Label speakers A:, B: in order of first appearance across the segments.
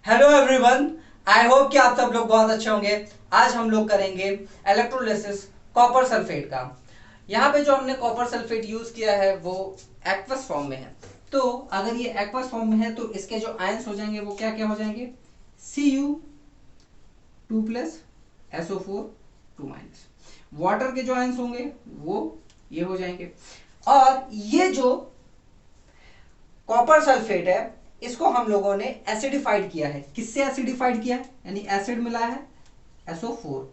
A: Hello everyone. I hope कि आप सब लोग बहुत अच्छे होंगे। आज हम लोग करेंगे इलेक्ट्रोलिसिस कॉपर सल्फेट का। यहाँ पे जो हमने कॉपर सल्फेट यूज किया है वो एक्वस फॉर्म में है। तो अगर ये एक्वस फॉर्म में है तो इसके जो आयंस हो जाएंगे वो क्या क्या हो जाएंगे, Cu2+SO4 2-। वाटर के जो आयंस होंगे वो ये हो जाएंगे। और ये जो कॉपर सल्फेट है इसको हम लोगों ने एसिडिफाइड किया है। किससे एसिडिफाइड किया है, यानी एसिड मिला है SO4,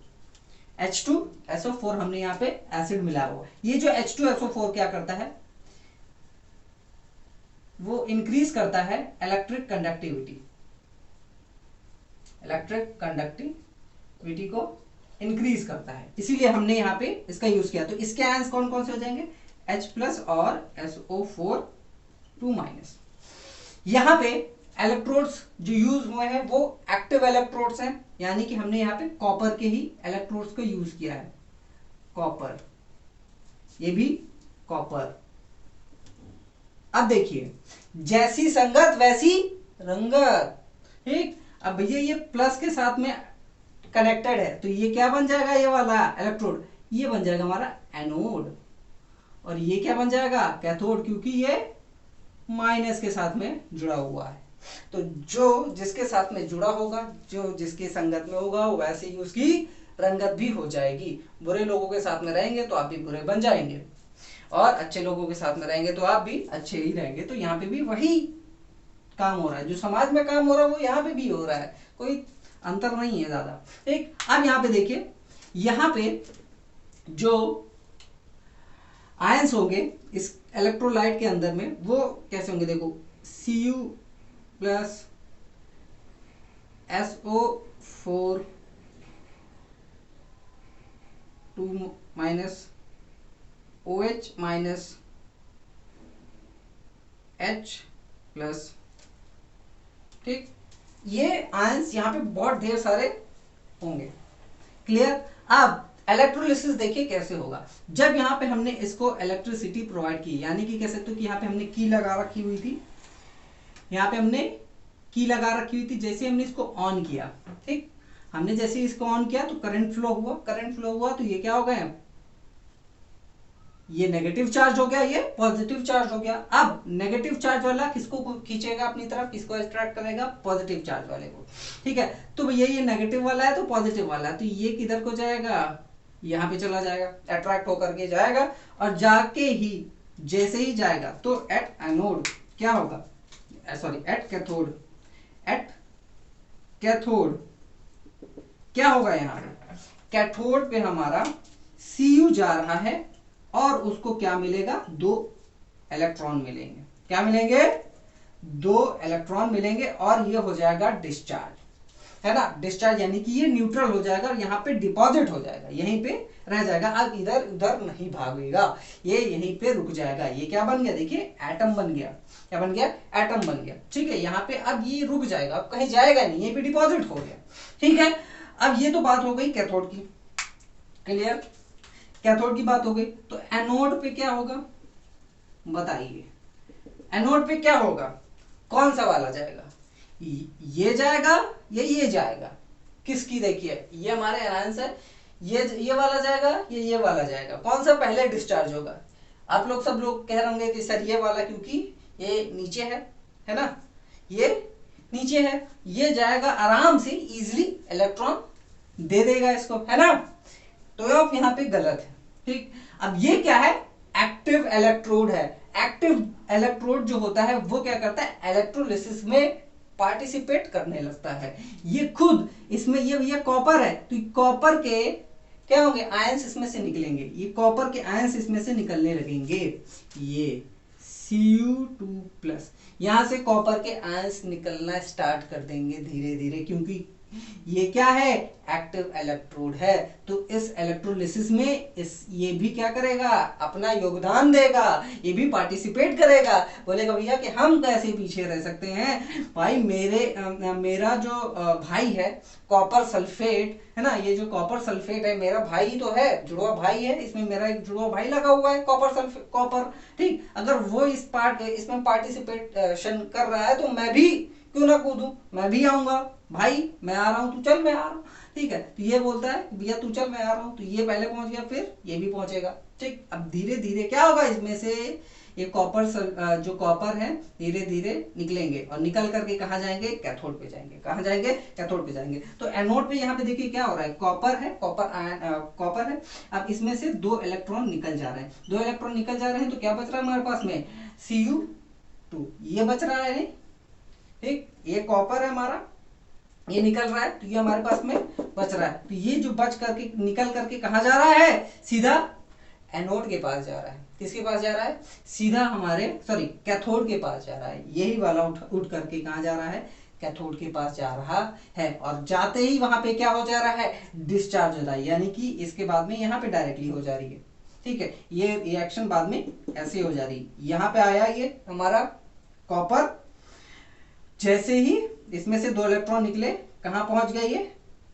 A: H2SO4 हमने यहाँ पे एसिड मिला हुआ है। ये जो H2SO4 क्या करता है, वो इंक्रीज करता है इलेक्ट्रिक कंडक्टिविटी को इंक्रीज करता है, इसीलिए हमने यहाँ पे इसका यूज किया। तो इसके आयंस कौन कौन से हो जाएंगे, H+ और SO4 2-। यहाँ पे इलेक्ट्रोड्स जो यूज हुए हैं वो एक्टिव इलेक्ट्रोड्स हैं, यानी कि हमने यहाँ पे कॉपर के ही इलेक्ट्रोड्स को यूज किया है। कॉपर, ये भी कॉपर। अब देखिए, जैसी संगत वैसी रंगत। ठीक, अब भैया ये प्लस के साथ में कनेक्टेड है तो ये क्या बन जाएगा, ये वाला इलेक्ट्रोड ये बन जाएगा हमारा एनोड, और ये क्या बन जाएगा, कैथोड, क्योंकि ये माइनस के साथ में जुड़ा हुआ है। तो जो जिसके साथ में जुड़ा होगा, जो जिसके संगत में होगा, वैसे ही उसकी रंगत भी हो जाएगी। बुरे लोगों के साथ में रहेंगे तो आप भी बुरे बन जाएंगे, और अच्छे लोगों के साथ में रहेंगे तो आप भी अच्छे ही रहेंगे। तो यहाँ पे भी वही काम हो रहा है, जो समाज में काम हो रहा है वो यहाँ पे भी हो रहा है, कोई अंतर नहीं है ज्यादा। ठीक, अब यहाँ पे देखिए, यहाँ पे जो आयंस होंगे इस इलेक्ट्रोलाइट के अंदर में वो कैसे होंगे, देखो Cu+SO4 2-OH-H+। ठीक, ये आयंस यहाँ पे बहुत ढेर सारे होंगे। क्लियर। अब इलेक्ट्रोलिसिस देखिए कैसे होगा। जब यहाँ पे हमने इसको इलेक्ट्रिसिटी प्रोवाइड की, यानी कि कह सकते हो कि यहाँ पे हमने की लगा रखी हुई थी, यहाँ पे हमने की लगा रखी हुई थी। जैसे हमने इसको ऑन किया, ठीक, हमने जैसे इसको ऑन किया तो करंट फ्लो हुआ, करंट फ्लो हुआ तो ये क्या हो गया, ये नेगेटिव चार्ज हो गया, ये पॉजिटिव चार्ज हो गया। अब नेगेटिव चार्ज वाला किसको खींचेगा अपनी तरफ, किसको अट्रैक्ट करेगा, पॉजिटिव चार्ज वाले को। ठीक है, तो भैया ये नेगेटिव वाला है तो पॉजिटिव वाला है, तो ये किधर को जाएगा, यहाँ पे चला जाएगा, अट्रैक्ट होकर के जाएगा। और जाके ही जैसे ही जाएगा तो एट एनोड क्या होगा, sorry at cathode, at cathode क्या होगा, यहाँ पे कैथोड पे हमारा Cu जा रहा है और उसको क्या मिलेगा, 2 इलेक्ट्रॉन मिलेंगे। क्या मिलेंगे, 2 इलेक्ट्रॉन मिलेंगे, और ये हो जाएगा डिस्चार्ज, है ना। डिस्चार्ज यानी कि ये न्यूट्रल हो जाएगा और यहाँ पे डिपॉजिट हो जाएगा, यहीं पे रह जाएगा। अब इधर उधर नहीं भागेगा, ये यहीं पे रुक जाएगा। ये क्या बन गया, देखिए एटम बन गया। क्या बन गया, एटम बन गया। ठीक है, यहाँ पे अब ये रुक जाएगा, अब कहीं जाएगा नहीं, यहीं पे डिपॉजिट हो गया। ठीक है, अब ये तो बात हो गई कैथोड की। क्लियर, कैथोड की बात हो गई। तो एनोड पे क्या होगा बताइए, एनोड पे क्या होगा, कौन सा वाला जाएगा, ये जाएगा या ये जाएगा, किसकी, देखिए ये हमारे आंसर, ये वाला जाएगा, ये वाला जाएगा, कौन सा पहले डिस्चार्ज होगा। आप लोग सब लोग कह रहे होंगे कि सर ये वाला, क्योंकि ये नीचे है ना, ये नीचे है, ये जाएगा आराम से, इजीली इलेक्ट्रॉन दे देगा इसको, है ना। तो आप यहाँ पे गलत है। ठीक, अब ये क्या है, एक्टिव इलेक्ट्रोड है। एक्टिव इलेक्ट्रोड जो होता है वो क्या करता है, इलेक्ट्रोलिसिस में पार्टिसिपेट करने लगता है। ये खुद इसमें, ये कॉपर है तो कॉपर के क्या होंगे, आयंस इसमें से निकलेंगे, ये कॉपर के आयंस इसमें से निकलने लगेंगे। ये Cu2+, यहां से कॉपर के आयंस निकलना स्टार्ट कर देंगे धीरे धीरे, क्योंकि ये क्या है, एक्टिव इलेक्ट्रोड है। तो इस इलेक्ट्रोलिसिस में ये भी क्या करेगा, अपना योगदान देगा, ये भी पार्टिसिपेट करेगा। बोलेगा भैया कि हम कैसे पीछे रह सकते हैं भाई, मेरा जो भाई है कॉपर सल्फेट, है ना, ये जो कॉपर सल्फेट है मेरा भाई तो है, जुड़वा भाई है, इसमें मेरा एक जुड़वा भाई लगा हुआ है कॉपर सल्फेट, कॉपर। ठीक, अगर वो इसमें पार्टिसिपेशन कर रहा है तो मैं भी क्यों ना कूदूं, मैं भी आऊंगा, भाई मैं आ रहा हूं, तू चल मैं आ रहा हूँ। ठीक है, तो ये बोलता है भैया तू चल मैं आ रहा हूँ, तो ये पहले पहुंच गया, फिर ये भी पहुंचेगा। ठीक, अब धीरे धीरे क्या होगा, इसमें से ये जो कॉपर है धीरे धीरे निकलेंगे और निकल करके कहाँ जाएंगे, कैथोड पे जाएंगे। कहाँ जाएंगे, कैथोड पे जाएंगे। तो एनोड पे यहाँ पे देखिए क्या हो रहा है, कॉपर है, कॉपर है। अब इसमें से 2 इलेक्ट्रॉन निकल जा रहे हैं, 2 इलेक्ट्रॉन निकल जा रहे हैं, तो क्या बच रहा है हमारे पास में, Cu2 ये बच रहा है। ठीक, ये कॉपर है हमारा, ये निकल रहा है, तो ये हमारे पास में बच रहा है। तो ये जो बच करके निकल करके कहाँ जा रहा है, सीधा एनोड के पास जा रहा है। किसके पास जा रहा है, सीधा हमारे कैथोड के पास जा रहा है। यही वाला उठ करके कहाँ जा रहा है, कैथोड के पास जा रहा है। और जाते ही वहां पे क्या हो जा रहा है, डिस्चार्ज हो रहा है, यानी कि इसके बाद में यहाँ पे डायरेक्टली हो जा रही है। ठीक है, ये रिएक्शन बाद में ऐसे हो जा रही है। यहाँ पे आया ये हमारा कॉपर, जैसे ही इसमें से 2 इलेक्ट्रॉन निकले, कहाँ पहुंच गए, ये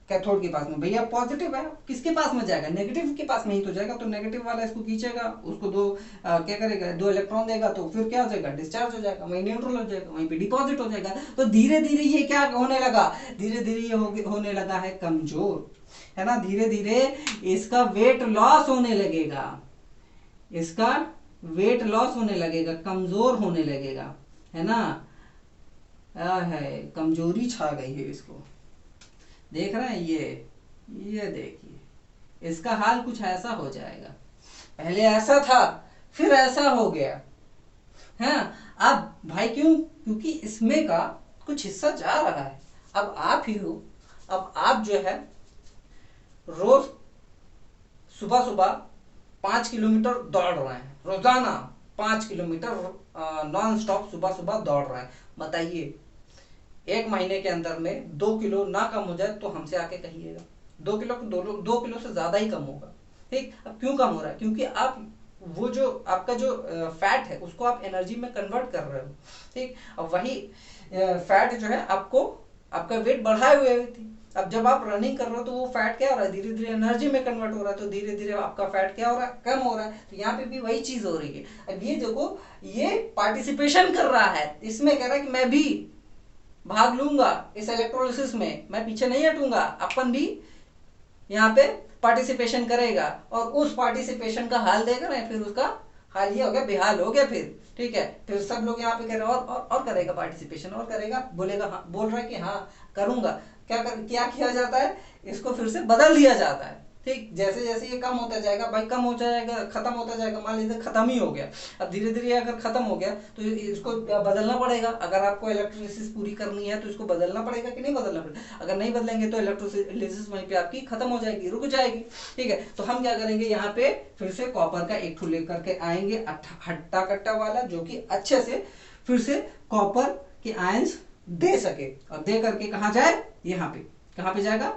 A: कैथोड के पास में। भैया पॉजिटिव है, किसके पास में जाएगा, नेगेटिव के पास में ही तो जाएगा। तो नेगेटिव वाला इसको खींचेगा, उसको क्या करेगा, 2 इलेक्ट्रॉन देगा, तो फिर क्या हो जाएगा, डिस्चार्ज हो जाएगा, वहीं न्यूट्रल हो जाएगा, वहीं पे डिपॉजिट हो जाएगा। तो धीरे धीरे ये क्या होने लगा, धीरे धीरे ये होने लगा है कमजोर, है ना। धीरे धीरे इसका वेट लॉस होने लगेगा, इसका वेट लॉस होने लगेगा, कमजोर होने लगेगा, है ना। है, कमजोरी छा गई है इसको, देख रहे हैं ये देखिए, इसका हाल कुछ ऐसा हो जाएगा। पहले ऐसा था, फिर ऐसा हो गया है। अब भाई क्यों, क्योंकि इसमें का कुछ हिस्सा जा रहा है। अब आप ही हो, अब आप जो है रोज सुबह सुबह 5 किलोमीटर दौड़ रहे हैं, रोजाना 5 किलोमीटर नॉन स्टॉप सुबह सुबह दौड़ रहे हैं। बताइए 1 महीने के अंदर में 2 किलो ना कम हो जाए तो हमसे आके कहिएगा। 2 किलो से ज्यादा ही कम होगा। ठीक, अब क्यों कम हो रहा है, क्योंकि आप वो जो आपका जो फैट है उसको आप एनर्जी में कन्वर्ट कर रहे हो। ठीक, अब वही फैट जो है आपको आपका वेट बढ़ाए हुए थी। अब जब आप रनिंग कर रहे हो तो वो फैट क्या हो रहा है, धीरे धीरे एनर्जी में कन्वर्ट हो रहा है, तो धीरे धीरे आपका फैट क्या हो रहा है, कम हो रहा है। तो यहाँ पे भी वही चीज हो रही है। अब ये देखो, ये पार्टिसिपेशन कर रहा है, इसमें कह रहा है कि मैं भी भाग लूंगा इस इलेक्ट्रोलिसिस में, मैं पीछे नहीं हटूंगा, अपन भी यहाँ पे पार्टिसिपेशन करेगा। और उस पार्टिसिपेशन का हाल देख रहे हैं, फिर उसका हाल ये हो गया, बेहाल हो गया फिर। ठीक है, फिर सब लोग यहाँ पे कह रहे हैं और करेगा पार्टिसिपेशन, और करेगा, बोलेगा हाँ, बोल रहा है कि हाँ करूंगा। क्या किया जाता है, इसको फिर से बदल दिया जाता है। ठीक, जैसे जैसे ये कम होता जाएगा भाई, कम हो जाएगा, खत्म होता जाएगा। मान लीजिए खत्म ही हो गया, अब धीरे धीरे अगर खत्म हो गया तो इसको बदलना पड़ेगा। अगर आपको इलेक्ट्रोलिसिस पूरी करनी है तो इसको बदलना पड़ेगा कि नहीं बदलना पड़ेगा। अगर नहीं बदलेंगे तो इलेक्ट्रोलिसिस वहीं पे आपकी खत्म हो जाएगी, रुक जाएगी। ठीक है, तो हम क्या करेंगे, यहाँ पे फिर से कॉपर का एक ठू लेकर के आएंगे, हट्टा कट्टा वाला, जो कि अच्छे से फिर से कॉपर के आयंस दे सके, और दे करके कहाँ जाए, यहाँ पे कहाँ पे जाएगा,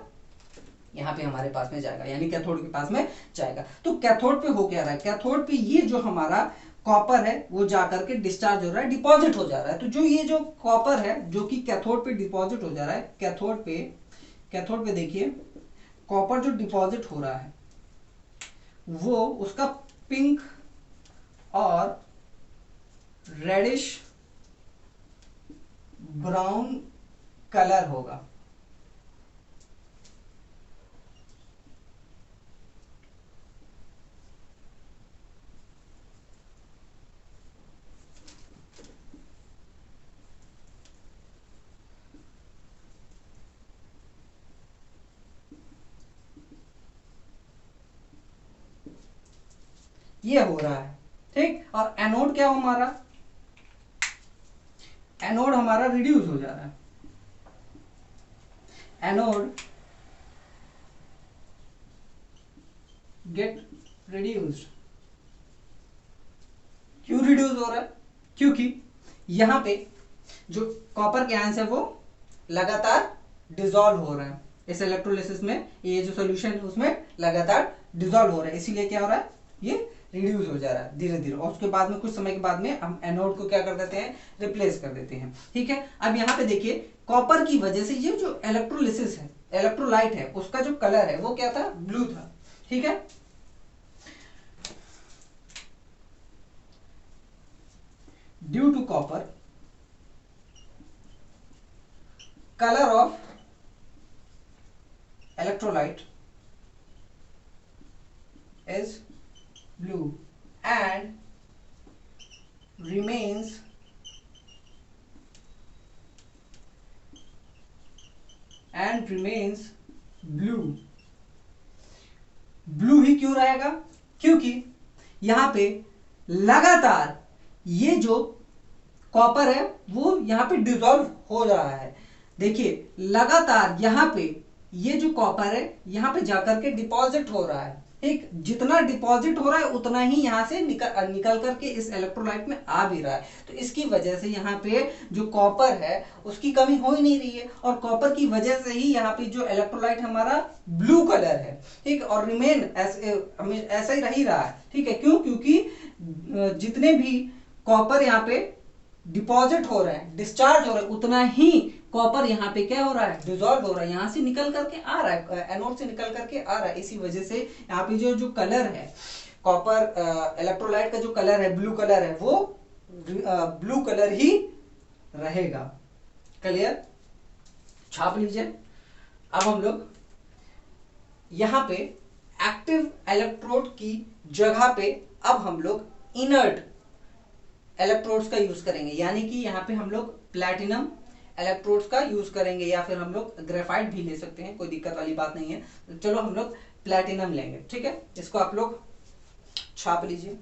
A: यहाँ पे हमारे पास में जाएगा, यानी कैथोड के पास में जाएगा। तो कैथोड पे हो क्या रहा है, कैथोड पे ये जो हमारा कॉपर है वो जाकर के डिस्चार्ज हो रहा है, डिपॉजिट हो जा रहा है। तो जो ये जो कॉपर है जो कि कैथोड पे डिपॉजिट हो जा रहा है, कैथोड पे देखिए कॉपर जो डिपॉजिट हो रहा है वो उसका पिंक और रेडिश ब्राउन कलर होगा। ये हो रहा है। ठीक, और एनोड क्या हो हमारा, एनोड हमारा रिड्यूस हो जा रहा है। Anode gate reduced. क्यों रिड्यूस हो रहा है, क्योंकि यहां पे जो कॉपर के आयंस है वो लगातार डिसॉल्व हो रहे हैं इस इलेक्ट्रोलिसिस में। ये जो सोल्यूशन है उसमें लगातार डिसॉल्व हो रहा है, इसीलिए क्या हो रहा है, ये रिड्यूस हो जा रहा है धीरे धीरे। और उसके बाद में कुछ समय के बाद में हम एनोड को क्या कर देते हैं, रिप्लेस कर देते हैं। ठीक है, अब यहाँ पे देखिए कॉपर की वजह से ये जो इलेक्ट्रोलिसिस है, इलेक्ट्रोलाइट है, उसका जो कलर है वो क्या था, ब्लू था। ठीक है, due to copper color of electrolyte is blue and remains blue। Blue ही क्यों रहेगा? क्योंकि यहां पे लगातार ये जो कॉपर है वो यहां पे डिसॉल्व हो रहा है। देखिए लगातार यहां पे ये जो कॉपर है यहां पे जाकर के डिपॉजिट हो रहा है। ठीक, जितना डिपॉजिट हो रहा है उतना ही यहां से निकल करके इस इलेक्ट्रोलाइट में आ भी रहा है। तो इसकी वजह से यहाँ पे जो कॉपर है उसकी कमी हो ही नहीं रही है, और कॉपर की वजह से ही यहाँ पे जो इलेक्ट्रोलाइट हमारा ब्लू कलर है। ठीक, और रिमेन ऐसा ही रह रहा है। ठीक है, क्यों? क्योंकि जितने भी कॉपर यहाँ पे डिपॉजिट हो रहे हैं, डिस्चार्ज हो रहा है, उतना ही कॉपर यहाँ पे क्या हो रहा है? डिसॉल्व हो रहा है, यहाँ से निकल करके आ रहा है, एनोड से निकल करके आ रहा है। इसी वजह से यहाँ पे जो कलर है कॉपर इलेक्ट्रोलाइट का जो कलर है, ब्लू कलर है, वो ब्लू कलर ही रहेगा। क्लियर? छाप लीजिए। अब हम लोग यहाँ पे एक्टिव इलेक्ट्रोड की जगह पे अब हम लोग इनर्ट इलेक्ट्रोड्स का यूज करेंगे, यानी कि यहाँ पे हम लोग प्लैटिनम इलेक्ट्रोड्स का यूज करेंगे, या फिर हम लोग ग्रेफाइट भी ले सकते हैं, कोई दिक्कत वाली बात नहीं है। तो चलो हम लोग प्लैटिनम लेंगे। ठीक है, इसको आप लोग छाप लीजिए।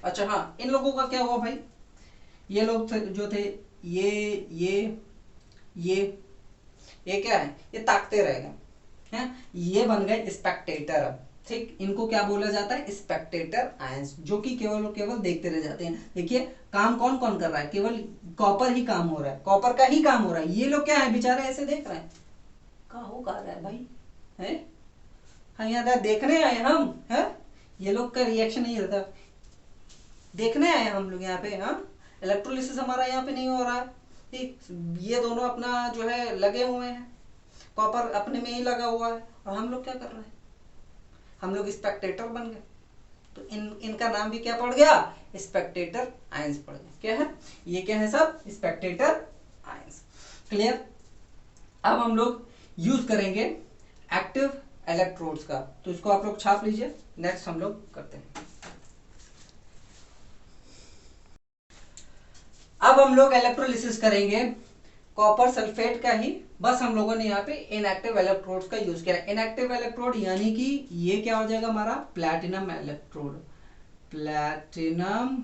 A: अच्छा हाँ, इन लोगों का क्या हुआ भाई? ये लोग जो थे ये क्या है? ये ताकते रह गए हैं, ये बन गए स्पेक्टेटर। अब ठीक, इनको क्या बोला जाता है? स्पेक्टेटर आयंस, जो कि केवल देखते रह जाते हैं। देखिए काम कौन कौन कर रहा है? केवल कॉपर ही काम हो रहा है, कॉपर का ही काम हो रहा है। ये लोग क्या है बेचारे ऐसे देख रहे हैं, कहा रहा है भाई है? हाँ यहाँ देखने आए हम है, ये लोग का रिएक्शन नहीं रहता, देखने आए हम लोग यहाँ पे। हाँ, इलेक्ट्रोलिसिस हमारा यहाँ पे नहीं हो रहा है। ठीक, ये दोनों अपना जो है लगे हुए हैं, कॉपर अपने में ही लगा हुआ है, और हम लोग क्या कर रहे हैं? हम लोग स्पेक्टेटर बन गए। तो इनका नाम भी क्या पड़ गया? स्पेक्टेटर आयंस पड़ गया। क्या है ये? क्या है सब? Spectator ions. क्लियर? अब हम लोग यूज करेंगे एक्टिव इलेक्ट्रोड्स का, तो इसको आप लोग छाप लीजिए। नेक्स्ट हम लोग करते हैं। अब हम लोग इलेक्ट्रोलिसिस करेंगे कॉपर सल्फेट का ही, बस हम लोगों ने यहाँ पे इनएक्टिव इलेक्ट्रोड्स का यूज किया है। इनएक्टिव इलेक्ट्रोड यानी कि ये क्या हो जाएगा हमारा? प्लैटिनम इलेक्ट्रोड, प्लैटिनम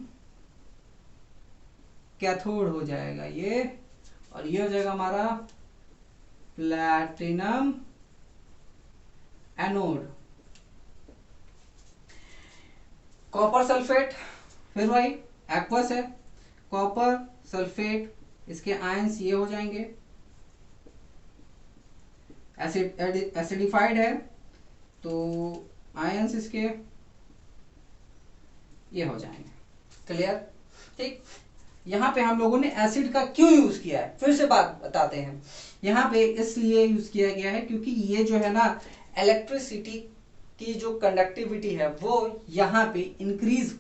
A: कैथोड हो जाएगा ये, और ये हो जाएगा हमारा प्लैटिनम एनोड। कॉपर सल्फेट फिर वही एक्वस है, कॉपर सल्फेट, इसके आयंस ये हो जाएंगे, एसिडिफाइड है तो आयंस इसके ये हो जाएंगे। क्लियर? ठीक, यहाँ पे हम लोगों ने एसिड का क्यों यूज किया है फिर से बात बताते हैं। यहाँ पे इसलिए यूज किया गया है क्योंकि ये जो है ना इलेक्ट्रिसिटी की जो कंडक्टिविटी है वो यहाँ पे इंक्रीज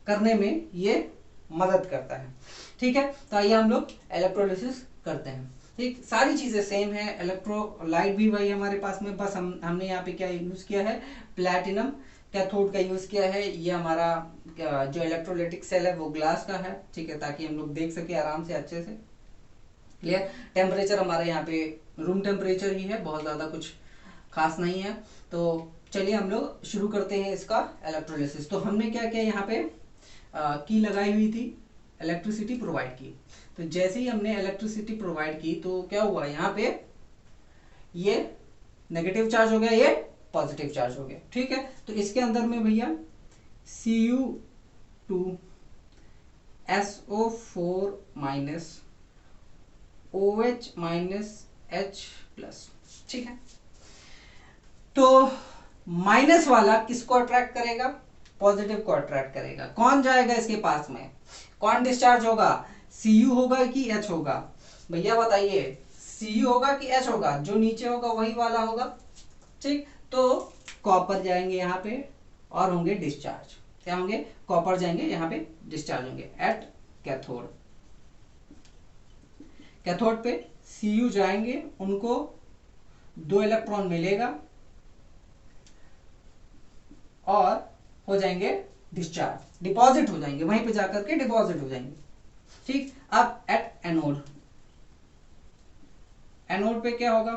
A: करने में ये मदद करता है। ठीक है, तो आइए हम लोग इलेक्ट्रोलिसिस करते हैं। ठीक, सारी चीजें सेम है, इलेक्ट्रोलाइट भी वही हमारे पास में, बस हमने यहाँ पे क्या यूज किया है? प्लैटिनम कैथोड का यूज किया है। ये हमारा जो इलेक्ट्रोलाइटिक सेल है वो ग्लास का है। ठीक है, ताकि हम लोग देख सके आराम से अच्छे से। क्लियर? टेम्परेचर हमारे यहाँ पे रूम टेम्परेचर ही है, बहुत ज्यादा कुछ खास नहीं है। तो चलिए हम लोग शुरू करते हैं इसका इलेक्ट्रोलिसिस। तो हमने क्या किया यहाँ पे की लगाई हुई थी, इलेक्ट्रिसिटी प्रोवाइड की। तो जैसे ही हमने इलेक्ट्रिसिटी प्रोवाइड की तो क्या हुआ? यहाँ पे ये नेगेटिव चार्ज हो गया, ये पॉजिटिव चार्ज हो गया। ठीक है, तो इसके अंदर में भैया Cu2 SO4 minus OH minus H plus. ठीक है, तो माइनस वाला किसको अट्रैक्ट करेगा? पॉजिटिव को अट्रैक्ट करेगा। कौन जाएगा इसके पास में? कौन डिस्चार्ज होगा? Cu होगा कि H होगा? भैया बताइए, Cu होगा कि H होगा? जो नीचे होगा वही वाला होगा। ठीक, तो कॉपर जाएंगे यहाँ पे और होंगे डिस्चार्ज। क्या होंगे? कॉपर जाएंगे यहाँ पे डिस्चार्ज होंगे एट कैथोड। कैथोड पे Cu जाएंगे, उनको 2 इलेक्ट्रॉन मिलेगा और हो जाएंगे डिस्चार्ज, डिपॉजिट हो जाएंगे, वहीं पे जाकर के डिपॉजिट हो जाएंगे। ठीक, अब एट एनोड, एनोड पे क्या होगा,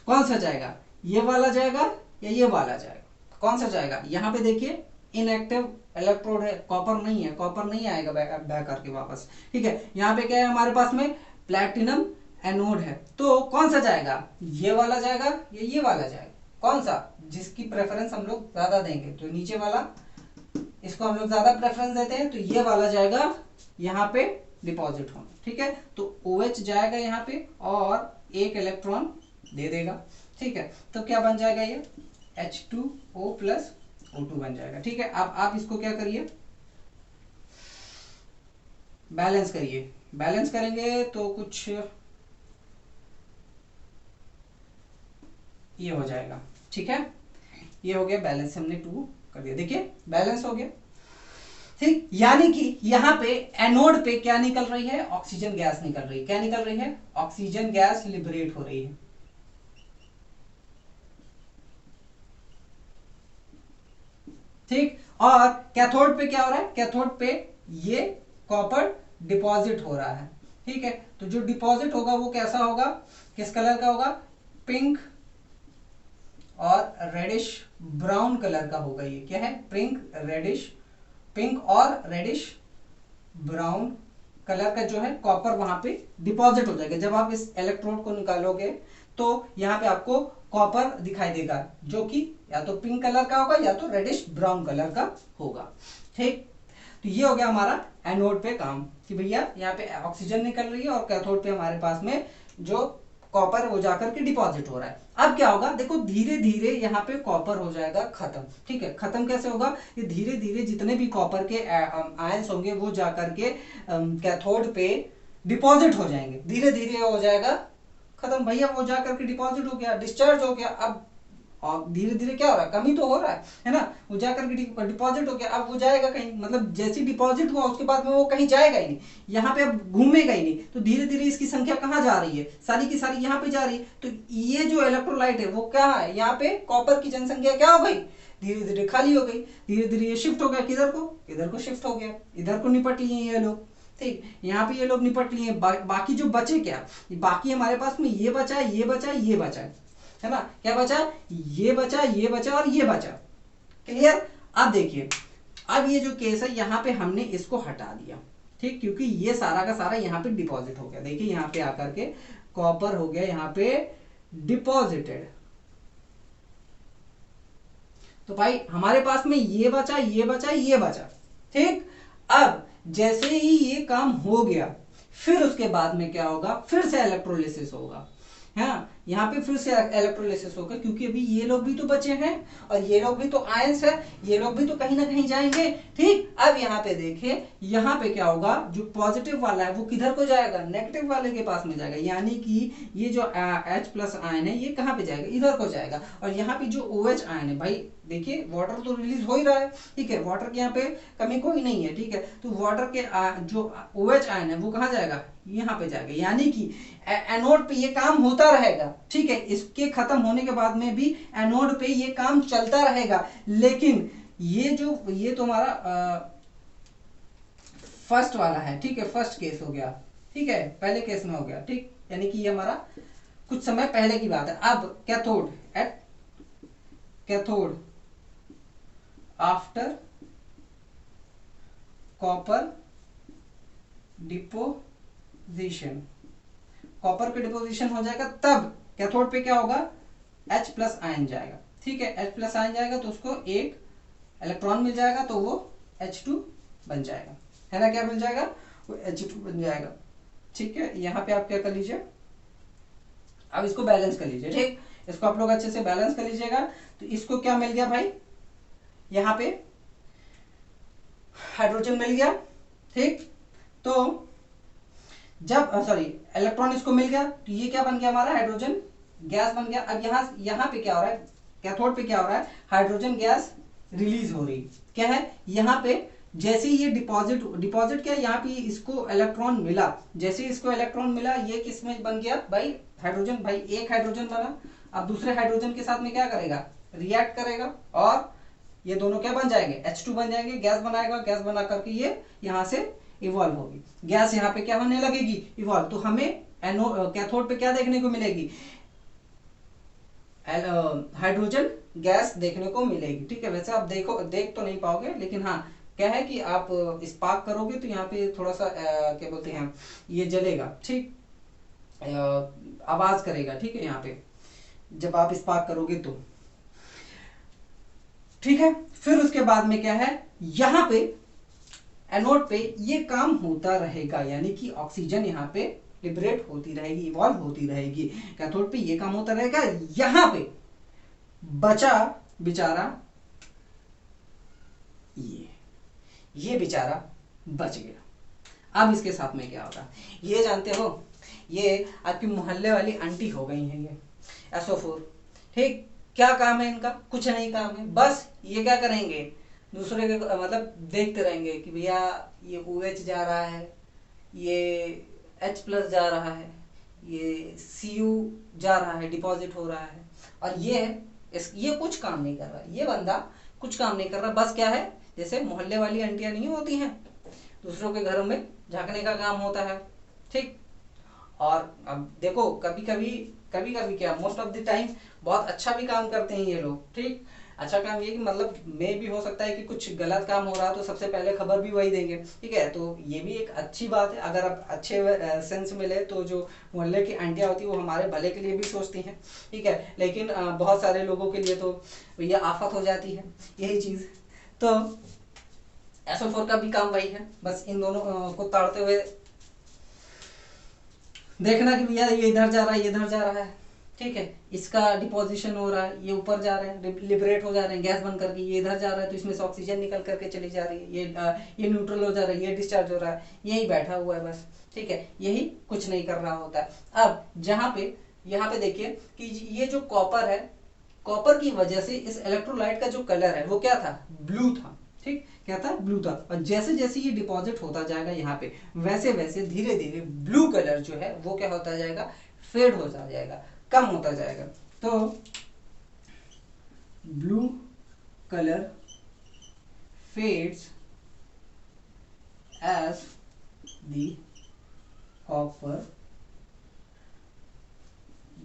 A: कौन सा जाएगा, ये वाला जाएगा या ये वाला जाएगा, कौन सा जाएगा, यहाँ पे देखिए इनएक्टिव इलेक्ट्रोड है, कॉपर नहीं है, कॉपर नहीं आएगा बैक करके वापस। ठीक है, यहाँ पे क्या है हमारे पास में, प्लैटिनम एनोड है, तो कौन सा जाएगा, ये वाला जाएगा या ये वाला जाएगा, कौन सा, जिसकी प्रेफरेंस हम लोग ज्यादा देंगे, तो नीचे वाला, इसको हम लोग ज्यादा प्रेफरेंस देते हैं, तो ये वाला जाएगा यहाँ पे डिपॉजिट होना। ठीक है, तो OH जाएगा यहाँ पे और एक इलेक्ट्रॉन दे देगा। ठीक है, तो क्या बन जाएगा, ये H2O प्लस O2 बन जाएगा। ठीक है, अब आप इसको क्या करिए, बैलेंस करिए, बैलेंस करेंगे तो कुछ ये हो जाएगा। ठीक है, ये हो गया बैलेंस, हमने 2 कर दिया, देखिए बैलेंस हो गया। ठीक, यानी कि यहाँ पे एनोड पे क्या निकल रही है, ऑक्सीजन गैस निकल रही है, क्या निकल रही है, ऑक्सीजन गैस लिबरेट हो रही है। ठीक, और कैथोड पे क्या हो रहा है, कैथोड पे ये कॉपर डिपॉजिट हो रहा है। ठीक है, तो जो डिपॉजिट होगा वो कैसा होगा, किस कलर का होगा, पिंक और रेडिश ब्राउन कलर का होगा। ये क्या है, पिंक और रेडिश ब्राउन कलर का जो है कॉपर वहां पे डिपॉजिट हो जाएगा। जब आप इस इलेक्ट्रोड को निकालोगे तो यहाँ पे आपको कॉपर दिखाई देगा, जो कि या तो पिंक कलर का होगा या तो रेडिश ब्राउन कलर का होगा। ठीक, तो ये हो गया हमारा एनोड पे काम, कि भैया यहाँ पे ऑक्सीजन निकल रही है और कैथोड पे हमारे पास में जो कॉपर वो जाकर के डिपॉजिट हो रहा है। अब क्या होगा, देखो धीरे धीरे यहाँ पे कॉपर हो जाएगा खत्म। ठीक है, खत्म कैसे होगा, ये धीरे धीरे जितने भी कॉपर के आयंस होंगे वो जाकर के कैथोड पे डिपॉजिट हो जाएंगे, धीरे धीरे हो जाएगा खत्म। भैया वो जाकर के डिपॉजिट हो गया, डिस्चार्ज हो गया, अब और धीरे धीरे क्या हो रहा है, कमी तो हो रहा है ना, वो जाकर के डिपॉजिट हो गया, अब वो जाएगा कहीं, मतलब जैसे डिपॉजिट हुआ उसके बाद में वो कहीं जाएगा ही नहीं, यहाँ पे अब घूमेगा ही नहीं, तो धीरे धीरे इसकी संख्या कहाँ जा रही है, सारी की सारी यहाँ पे जा रही है। तो ये जो इलेक्ट्रोलाइट है वो क्या है, यहाँ पे कॉपर की जनसंख्या क्या हो गई, धीरे धीरे खाली हो गई, धीरे धीरे ये शिफ्ट हो गया, किधर को, इधर को शिफ्ट हो गया, इधर को निपट लिए ये लोग। ठीक, यहाँ पे ये लोग निपट लिए, बाकी जो बचे क्या, बाकी हमारे पास में ये बचा, ये बचा, ये बचा है ना, क्या बचा, ये बचा, ये बचा और ये बचा। क्लियर, अब देखिए, अब ये जो केस है यहाँ पे हमने इसको हटा दिया। ठीक, क्योंकि ये सारा का सारा यहाँ पे डिपॉजिट हो गया, देखिए यहाँ पे आकर के कॉपर हो गया यहाँ पे डिपॉजिटेड। तो भाई हमारे पास में ये बचा, ये बचा, ये बचा। ठीक, अब जैसे ही ये काम हो गया फिर उसके बाद में क्या होगा, फिर से इलेक्ट्रोलिसिस होगा। हाँ, यहाँ पे फिर से इलेक्ट्रोलिसिस होगा, क्योंकि अभी ये लोग भी तो बचे हैं और ये लोग भी तो आयंस है, ये लोग भी तो कहीं ना कहीं जाएंगे। ठीक, अब यहाँ पे देखिए, यहाँ पे क्या होगा, जो पॉजिटिव वाला है वो किधर को जाएगा, नेगेटिव वाले के पास में जाएगा, यानी कि ये जो H+ आयन है ये कहाँ पे जाएगा, इधर को जाएगा। और यहाँ पे जो OH आयन है, भाई देखिए वाटर तो रिलीज हो ही रहा है। ठीक है, वाटर के यहाँ पे कमी कोई नहीं है। ठीक है, तो वाटर के जो OH आयन है वो कहाँ जाएगा, यहाँ पे जाएगा, यानी कि एनोड पे ये काम होता रहेगा। ठीक है, इसके खत्म होने के बाद में भी एनोड पे ये काम चलता रहेगा, लेकिन ये तो हमारा फर्स्ट वाला है। ठीक है, फर्स्ट केस हो गया। ठीक है, पहले केस में हो गया। ठीक, यानी कि ये हमारा कुछ समय पहले की बात है। अब cathode, at cathode after copper deposition, copper पे डिपोजिशन हो जाएगा, तब कैथोड पे क्या होगा, H+ आयन जाएगा। ठीक है, H+ आयन जाएगा तो उसको एक इलेक्ट्रॉन मिल जाएगा, तो वो H2 बन जाएगा, है ना, क्या मिल जाएगा, वो H2 बन जाएगा। ठीक है, यहाँ पे आप क्या कर लीजिए, अब इसको बैलेंस कर लीजिए। ठीक, इसको आप लोग अच्छे से बैलेंस कर लीजिएगा। तो इसको क्या मिल गया भाई, यहाँ पे हाइड्रोजन मिल गया। ठीक, तो जब सॉरी इलेक्ट्रॉन इसको मिल गया तो ये क्या बन गया, हमारा हाइड्रोजन गैस बन गया। अब यहाँ पे क्या हो रहा है, कैथोड पे क्या हो रहा है, हाइड्रोजन गैस रिलीज हो रही, क्या है, यहाँ पे जैसे ही ये डिपॉजिट क्या, यहाँ पे इसको इलेक्ट्रॉन मिला, जैसे ही इसको इलेक्ट्रॉन मिला, ये किस में बन गया भाई, हाइड्रोजन। भाई एक हाइड्रोजन बना, अब दूसरे हाइड्रोजन के साथ में क्या करेगा, रिएक्ट करेगा, और ये दोनों क्या बन जाएंगे, H2 बन जाएंगे, गैस बनाएगा, गैस बना करके ये यहाँ से इवॉल्व होगी, गैस यहाँ पे क्या होने लगेगी, इवॉल्व। तो हमें कैथोड पे क्या देखने को मिलेगी, हाइड्रोजन गैस देखने को मिलेगी। ठीक है, वैसे आप देख तो नहीं पाओगे, लेकिन हाँ क्या है कि आप स्पार्क करोगे तो यहाँ पे थोड़ा सा क्या बोलते हैं, ये जलेगा, ठीक, आवाज करेगा, ठीक है, यहाँ पे जब आप स्पार्क करोगे तो, ठीक है। फिर उसके बाद में क्या है, यहाँ पे एनोड पे ये काम होता रहेगा, यानी कि ऑक्सीजन यहाँ पे लिबरेट होती रहेगी, इवॉल्व होती रहेगी। कैथोड पे ये काम होता रहेगा, यहाँ पे बचा बेचारा ये बेचारा बच गया। अब इसके साथ में क्या होगा, ये जानते हो, ये आपकी मोहल्ले वाली आंटी हो गई हैं ये SO4, ठीक। क्या काम है इनका, कुछ नहीं काम है, बस ये क्या करेंगे, दूसरे के मतलब देखते रहेंगे कि भैया ये OH जा रहा है, ये H+ जा रहा है, ये Cu जा रहा है, डिपॉजिट हो रहा है, और ये कुछ काम नहीं कर रहा, ये बंदा कुछ काम नहीं कर रहा, बस क्या है, जैसे मोहल्ले वाली आंटियां नहीं होती हैं, दूसरों के घरों में झांकने का काम होता है, ठीक। और अब देखो कभी कभी क्या, मोस्ट ऑफ द टाइम बहुत अच्छा भी काम करते हैं ये लोग, ठीक। अच्छा काम ये कि मतलब में भी हो सकता है कि कुछ गलत काम हो रहा है तो सबसे पहले खबर भी वही देंगे, ठीक है। तो ये भी एक अच्छी बात है, अगर आप अच्छे सेंस में ले तो जो मोहल्ले की आंटियां होती है वो हमारे भले के लिए भी सोचती हैं, ठीक है। लेकिन बहुत सारे लोगों के लिए तो ये आफत हो जाती है यही चीज। तो SO4 का भी काम वही है, बस इन दोनों को ताड़ते हुए देखना कि भैया ये इधर जा रहा है, ये इधर जा रहा है, ठीक है, इसका डिपोजिशन हो रहा है, ये ऊपर जा रहे हैं, लिबरेट हो जा रहे हैं गैस बन करके, ये इधर जा रहा है तो इसमें से ऑक्सीजन निकल करके चली जा रही है, ये न्यूट्रल हो जा रहा है, ये डिस्चार्ज हो रहा है, यही बैठा हुआ है बस, ठीक है, यही कुछ नहीं कर रहा होता है। अब यहाँ पे देखिए कि ये जो कॉपर है, कॉपर की वजह से इस इलेक्ट्रोलाइट का जो कलर है वो क्या था, ब्लू था, ठीक, क्या था, ब्लू था। और जैसे जैसे ये डिपॉजिट होता जाएगा यहाँ पे, वैसे वैसे धीरे धीरे ब्लू कलर जो है वो क्या होता जाएगा, फेड होता जाएगा, कम होता जाएगा। तो blue colour fades as the copper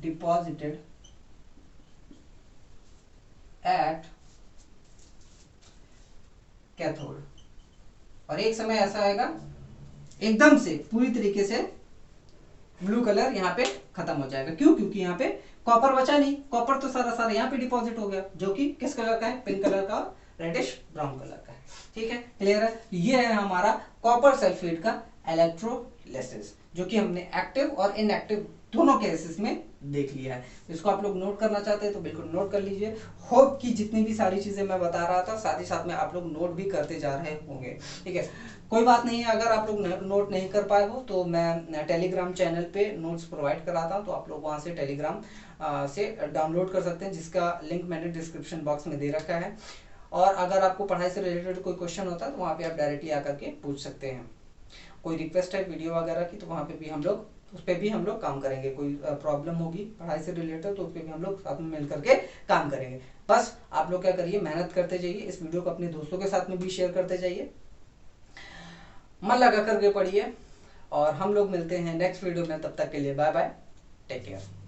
A: deposited at cathode. और एक समय ऐसा आएगा एकदम से पूरी तरीके से ब्लू कलर यहाँ पे खत्म हो जाएगा। क्यों, क्योंकि यहाँ पे कॉपर बचा नहीं, कॉपर तो सारा सारा यहाँ पे डिपॉजिट हो गया, जो कि किस कलर का है, पिंक कलर का, रेडिश ब्राउन कलर का है, ठीक है, क्लियर है। ये है हमारा कॉपर सल्फेट का इलेक्ट्रोलिसिस, जो कि हमने एक्टिव और इनएक्टिव दोनों केसेस में देख लिया है। इसको आप लोग नोट करना चाहते हैं तो बिल्कुल नोट कर लीजिए। होप कि जितनी भी सारी चीजें मैं बता रहा था साथ ही साथ में आप लोग नोट भी करते जा रहे होंगे, ठीक है। कोई बात नहीं है, अगर आप लोग नोट नहीं कर पाए हो तो मैं टेलीग्राम चैनल पे नोट्स प्रोवाइड कराता हूँ, तो आप लोग वहाँ से टेलीग्राम से डाउनलोड कर सकते हैं, जिसका लिंक मैंने डिस्क्रिप्शन बॉक्स में दे रखा है। और अगर आपको पढ़ाई से रिलेटेड कोई क्वेश्चन होता है तो वहाँ पे आप डायरेक्टली आकर के पूछ सकते हैं। कोई रिक्वेस्ट है वीडियो वगैरह की तो वहाँ पे भी हम लोग उस पर भी हम लोग काम करेंगे। कोई प्रॉब्लम होगी पढ़ाई से रिलेटेड तो उस पर भी हम लोग साथ में मिल करके काम करेंगे। बस आप लोग क्या करिए, मेहनत करते जाइए, इस वीडियो को अपने दोस्तों के साथ में भी शेयर करते जाइए, मन लगा करके पढ़िए, और हम लोग मिलते हैं नेक्स्ट वीडियो में। तब तक के लिए बाय बाय, टेक केयर।